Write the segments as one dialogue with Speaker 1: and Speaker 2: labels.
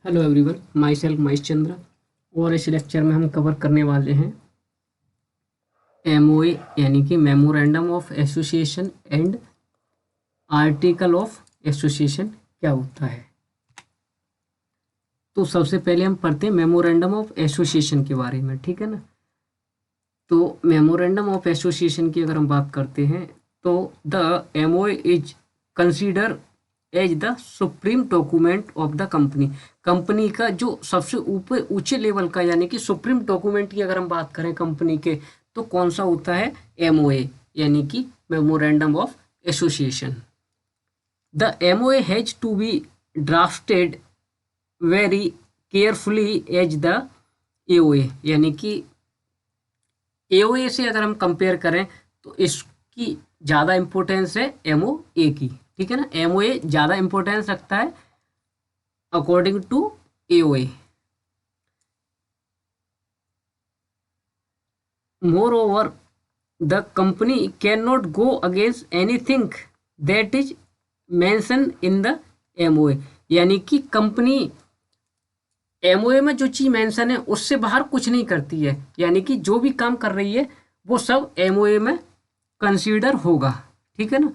Speaker 1: Hello everyone, my self Mahesh Chandra. और इस lecture में हम कवर करने वाले हैं एमओए यानी कि memorandum of association and article of association क्या होता है। तो सबसे पहले हम पढ़ते हैं मेमोरेंडम ऑफ एसोसिएशन के बारे में, ठीक है ना। तो मेमोरेंडम ऑफ एसोसिएशन की अगर हम बात करते हैं तो the MOA is consider as the supreme document of the company. Company का जो सबसे ऊपर ऊंचे लेवल का यानी कि सुप्रीम डॉक्यूमेंट की अगर हम बात करें कंपनी के, तो कौन सा होता है? एमओए यानी कि memorandum of association. The MOA has to be drafted very carefully as the AOA, यानी कि एओए से अगर हम कंपेयर करें तो इसकी ज़्यादा इम्पोर्टेंस है एमओए की, ठीक है ना। एमओए ज़्यादा इम्पोर्टेंस रखता है according to AOA. More the company cannot go against anything that is mentioned in the MOA, यानी कि कंपनी एमओए में जो चीज मेंशन है उससे बाहर कुछ नहीं करती है, यानी कि जो भी काम कर रही है वो सब एमओए में कंसीडर होगा, ठीक है ना।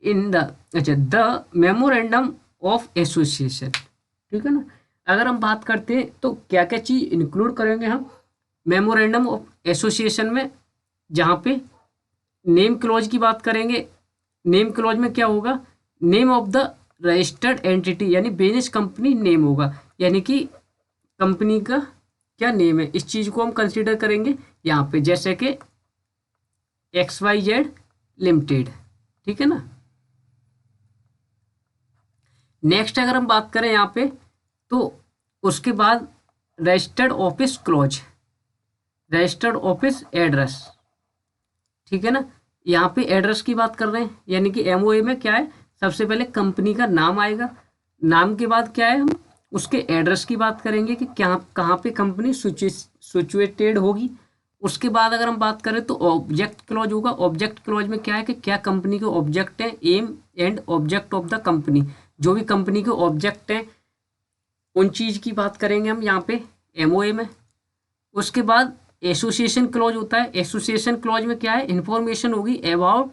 Speaker 1: In the the memorandum of association, ठीक है ना। अगर हम बात करते हैं तो क्या क्या चीज इंक्लूड करेंगे हम मेमोरेंडम ऑफ एसोसिएशन में, जहाँ पे नेम क्लॉज की बात करेंगे। नेम क्लॉज में क्या होगा? Name of the registered entity, यानी बिजनेस कंपनी नेम होगा, यानी कि कंपनी का क्या नेम है, इस चीज को हम कंसीडर करेंगे यहाँ पे, जैसे कि XYZ लिमिटेड, ठीक है ना। नेक्स्ट अगर हम बात करें यहाँ पे तो उसके बाद registered office clause, registered office address, ठीक है ना। यहाँ पे एड्रेस की बात कर रहे हैं, यानी कि एमओए में क्या है, सबसे पहले कंपनी का नाम आएगा, नाम के बाद क्या है, हम उसके एड्रेस की बात करेंगे कि क्या कहाँ पे कंपनी सिचुएटेड होगी। उसके बाद अगर हम बात करें तो ऑब्जेक्ट क्लॉज होगा। ऑब्जेक्ट क्लॉज में क्या है कि क्या कंपनी के ऑब्जेक्ट है, aim and object of the company, जो भी कंपनी के ऑब्जेक्ट हैं उन चीज़ की बात करेंगे हम यहाँ पे एमओए में। उसके बाद एसोसिएशन क्लॉज होता है। एसोसिएशन क्लॉज में क्या है, इंफॉर्मेशन होगी about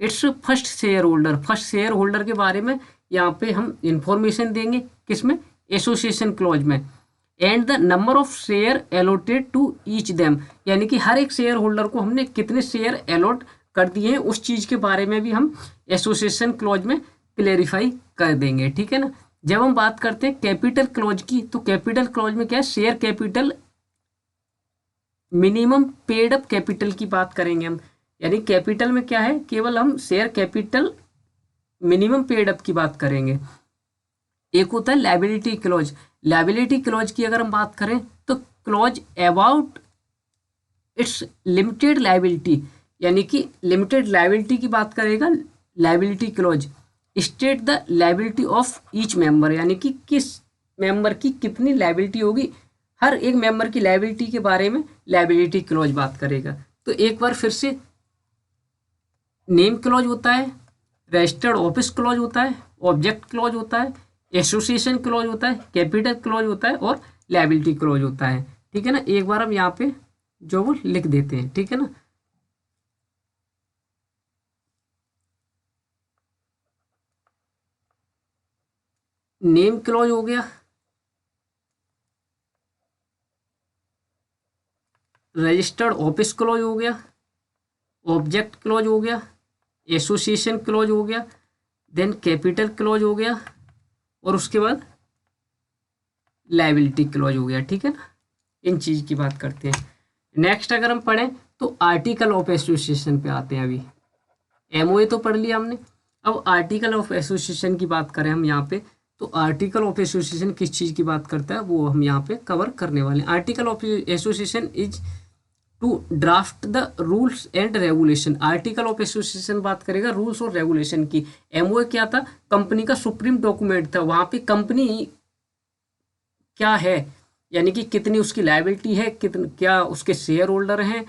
Speaker 1: its first share holder, first share holder के बारे में यहाँ पे हम इंफॉर्मेशन देंगे, किसमें? एसोसिएशन क्लॉज में। And the number of share allotted to each them, यानी कि हर एक शेयर होल्डर को हमने कितने शेयर एलोट कर दिए हैं उस चीज़ के बारे में भी हम एसोसिएशन क्लॉज में क्लेरिफाई कर देंगे, ठीक है ना। जब हम बात करते हैं कैपिटल क्लॉज की, तो कैपिटल क्लॉज में क्या है, share capital minimum paid up capital की बात करेंगे हम, यानी कैपिटल में क्या है, केवल हम share capital minimum paid up की बात करेंगे। एक होता है लायबिलिटी क्लॉज। लायबिलिटी क्लॉज की अगर हम बात करें तो clause about it's limited liability, यानी कि लिमिटेड लायबिलिटी की बात करेगा liability clause. State the liability of each member, यानी कि किस मेंबर की कितनी लायबिलिटी होगी, हर एक मेंबर की लायबिलिटी के बारे में लायबिलिटी क्लॉज बात करेगा। तो एक बार फिर से नेम क्लॉज होता है, रजिस्टर्ड ऑफिस क्लॉज होता है, ऑब्जेक्ट क्लॉज होता है, एसोसिएशन क्लॉज होता है, कैपिटल क्लॉज होता है और लायबिलिटी क्लॉज होता है, ठीक है ना। एक बार हम यहाँ पे जो वो लिख देते हैं, ठीक है ना। नेम क्लॉज हो गया, रजिस्टर्ड ऑफिस क्लॉज हो गया, ऑब्जेक्ट क्लॉज हो गया, एसोसिएशन क्लॉज हो गया, देन कैपिटल क्लॉज हो गया और उसके बाद लायबिलिटी क्लॉज हो गया, ठीक है ना। इन चीज़ की बात करते हैं। नेक्स्ट अगर हम पढ़ें तो आर्टिकल ऑफ एसोसिएशन पे आते हैं। अभी एमओए तो पढ़ लिया हमने, अब आर्टिकल ऑफ एसोसिएशन की बात करें हम यहाँ पे, तो आर्टिकल ऑफ एसोसिएशन किस चीज़ की बात करता है वो हम यहाँ पे कवर करने वाले हैं। Article of association is to draft the rules and regulation. Article of association बात करेगा रूल्स और रेगुलेशन की। एमओए क्या था, कंपनी का सुप्रीम डॉक्यूमेंट था, वहाँ पे कंपनी क्या है, यानी कि कितनी उसकी लायबिलिटी है, कितने क्या उसके शेयर होल्डर हैं,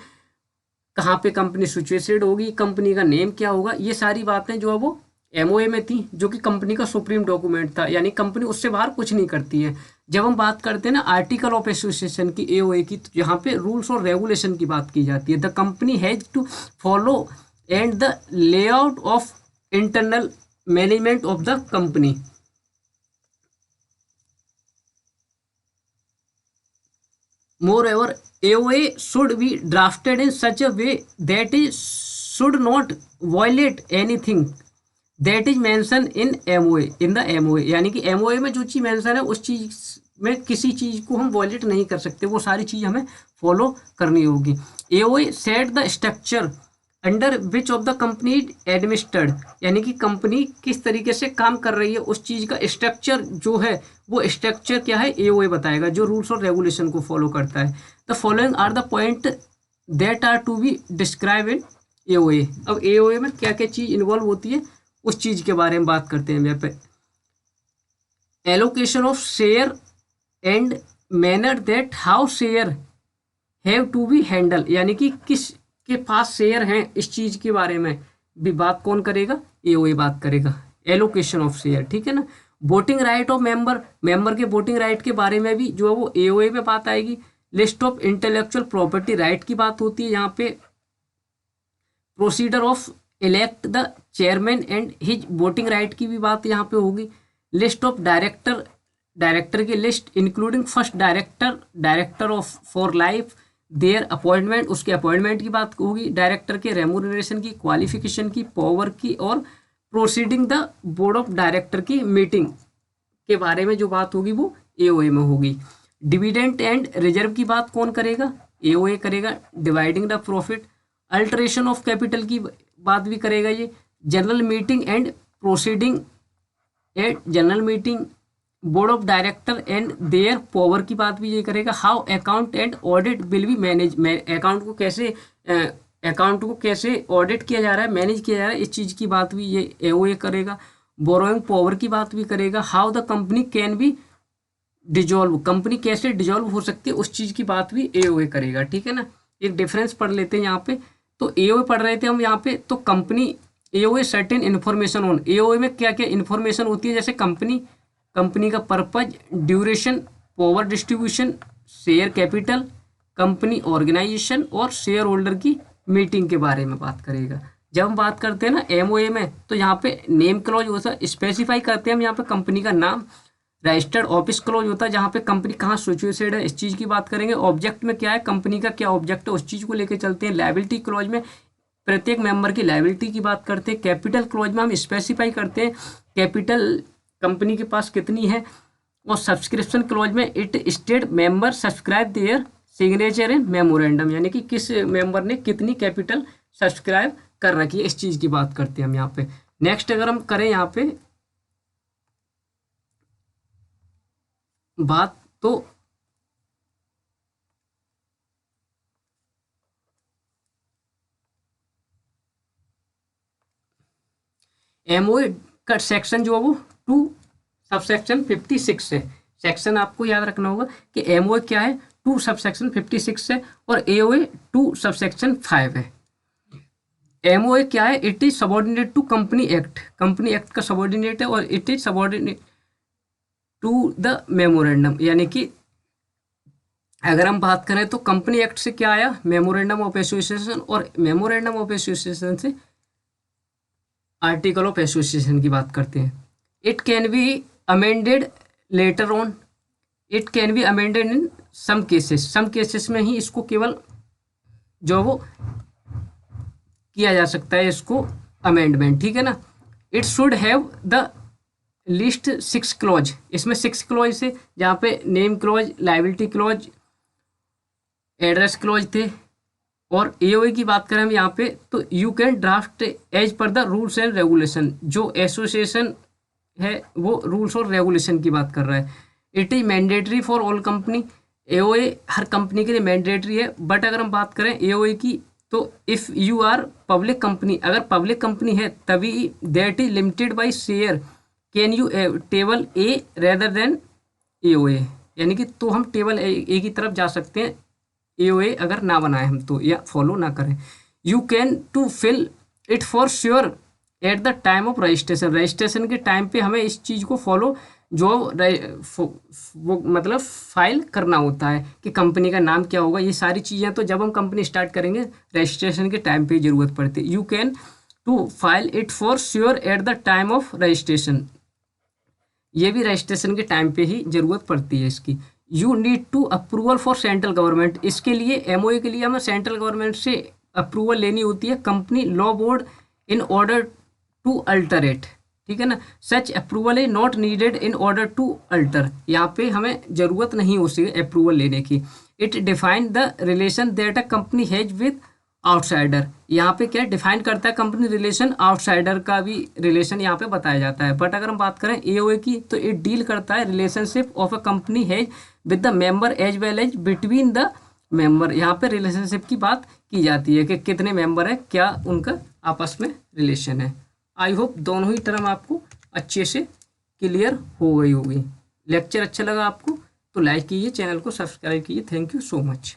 Speaker 1: कहाँ पे कंपनी सिचुएटेड होगी, कंपनी का नेम क्या होगा, ये सारी बातें जो है वो एमओए में थी, जो कि कंपनी का सुप्रीम डॉक्यूमेंट था, यानी कंपनी उससे बाहर कुछ नहीं करती है। जब हम बात करते हैं ना आर्टिकल ऑफ एसोसिएशन की, एओए की, तो यहाँ पे रूल्स और रेगुलेशन की बात की जाती है। The company has to follow and the layout of internal management of the company. Moreover, AOA should be drafted in such a way that it should not violate anything that is mentioned in MOA in the MOA। यानी कि MOA में जो चीज़ mention है उस चीज़ में किसी चीज़ को हम वॉयलेट नहीं कर सकते, वो सारी चीज़ हमें फॉलो करनी होगी। AOA set the structure under which of the company administered, यानी कि कंपनी किस तरीके से काम कर रही है उस चीज़ का स्ट्रक्चर जो है, वो स्ट्रक्चर क्या है एओए बताएगा, जो रूल्स और रेगुलेशन को फॉलो करता है। The following are the point that are to be describe in AOA. अब एओए में क्या क्या चीज़ इन्वॉल्व होती है उस चीज़ के बारे में बात करते हैं यहाँ पे। Allocation of share and manner that how share have to be handle, यानी कि किस के पास शेयर हैं इस चीज़ के बारे में भी बात कौन करेगा, एओए बात करेगा। एलोकेशन ऑफ शेयर, ठीक है ना। वोटिंग राइट ऑफ मेंबर के वोटिंग राइट के बारे में भी जो है वो एओए में बात आएगी। List of intellectual property right की बात होती है यहाँ पे। Procedure of elect the chairman and his voting right की भी बात यहाँ पे होगी। लिस्ट ऑफ डायरेक्टर की list including first director of for life, there appointment, उसके अपॉइंटमेंट की बात होगी। डायरेक्टर के रेम्यूनरेशन की, क्वालिफिकेशन की, पावर की, और proceeding the board of director की मीटिंग के बारे में जो बात होगी वो एओए में होगी। डिविडेंड एंड रिजर्व की बात कौन करेगा, एओए करेगा। Dividing the profit, alteration of capital की बात भी करेगा ये। General meeting and proceeding at general meeting, board of director and their power की बात भी ये करेगा। How account and audit will be manage, account को कैसे ऑडिट किया जा रहा है, मैनेज किया जा रहा है, इस चीज़ की बात भी ये एओए करेगा। बोरोइंग पावर की बात भी करेगा। How the company can be dissolve, company कैसे डिजॉल्व हो सकती है उस चीज़ की बात भी एओए करेगा, ठीक है ना। एक डिफरेंस पढ़ लेते हैं यहाँ पे। तो एओए पढ़ रहे थे हम यहाँ पे, तो company AOA certain information on, AOA में क्या क्या इन्फॉर्मेशन होती है, जैसे कंपनी का purpose, duration, power distribution, share capital, company organisation और शेयर होल्डर की मीटिंग के बारे में बात करेगा। जब हम बात करते हैं ना एमओए में, तो यहाँ पे नेम क्लॉज होता है, स्पेसिफाई करते हैं हम यहाँ पे कंपनी का नाम। रजिस्टर्ड ऑफिस क्लॉज होता है जहाँ पे कंपनी कहाँ सिचुएटेड है इस चीज़ की बात करेंगे। ऑब्जेक्ट में क्या है, कंपनी का क्या ऑब्जेक्ट है उस चीज़ को लेकर चलते हैं। लायबिलिटी क्लॉज में प्रत्येक मेंबर की लायबिलिटी की बात करते हैं। कैपिटल क्लॉज में हम स्पेसिफाई करते हैं कैपिटल कंपनी के पास कितनी है। और सब्सक्रिप्शन क्लॉज में it state member subscribe there signature in memorandum, यानी कि किस मेंबर ने कितनी कैपिटल सब्सक्राइब कर रखी है, इस चीज़ की बात करते हैं हम यहाँ पे। नेक्स्ट अगर हम करें यहाँ पे बात, तो एमओए का सेक्शन जो है वो 2 सबसेक्शन 56 है। सेक्शन आपको याद रखना होगा कि एमओए क्या है, 2 सबसेक्शन 56 है, और एओए 2 सबसेक्शन 5 है। एमओए क्या है, it is subordinate to company act, company act का सबऑर्डिनेट है, और it is subordinate to the memorandum, यानी कि अगर हम बात करें तो कंपनी एक्ट से क्या आया, मेमोरेंडम ऑफ एसोसिएशन, और मेमोरेंडम ऑफ एसोसिएशन से आर्टिकल ऑफ एसोसिएशन की बात करते हैं। It can be amended later on, it can be amended in some cases में ही इसको केवल जो वो किया जा सकता है इसको अमेंडमेंट, ठीक है ना। It should have the list 6 clause, इसमें 6 क्लॉज से जहाँ पे name clause, liability clause, address clause थे। और एओए की बात करें हम यहाँ पे, तो you can draft as per the rules and regulation, जो एसोसिएशन है वो रूल्स और रेगुलेशन की बात कर रहा है। It is mandatory for all company, AOA her company के लिए मैंडेटरी है। बट अगर हम बात करें एओए की, तो if you are public company, अगर पब्लिक कंपनी है तभी that is limited by share can you table A rather than AOA, यानी कि तो हम टेबल ए की तरफ जा सकते हैं एओए अगर ना बनाए हम तो, या फॉलो ना करें। You can to fill it for sure at the time of registration, registration के टाइम पे हमें इस चीज़ को फॉलो जो वो मतलब फाइल करना होता है कि कंपनी का नाम क्या होगा, ये सारी चीज़ें तो जब हम कंपनी स्टार्ट करेंगे रजिस्ट्रेशन के टाइम पे ज़रूरत पड़ती है। You can to file it for sure at the time of registration, ये भी रजिस्ट्रेशन के टाइम पे ही ज़रूरत पड़ती है इसकी। You need to approval for central government, इसके लिए एमओए के लिए हमें सेंट्रल गवर्नमेंट से अप्रूवल लेनी होती है, company law board in order to alter it, ठीक है ना। Such approval is not needed in order to alter, यहाँ पे हमें ज़रूरत नहीं उसी अप्रूवल लेने की। It define the relation that a company has with outsider, यहाँ पे क्या डिफाइन करता है कंपनी रिलेशन, आउटसाइडर का भी रिलेशन यहाँ पे बताया जाता है। बट अगर हम बात करें एओए की तो इट डील करता है relationship of a company has with the member as well as between the member, यहाँ पे रिलेशनशिप की बात की जाती है कि कितने मेंबर है, क्या उनका आपस में रिलेशन है। आई होप दोनों ही टर्म आपको अच्छे से क्लियर हो गई होगी। लेक्चर अच्छा लगा आपको तो लाइक कीजिए, चैनल को सब्सक्राइब कीजिए। Thank you so much.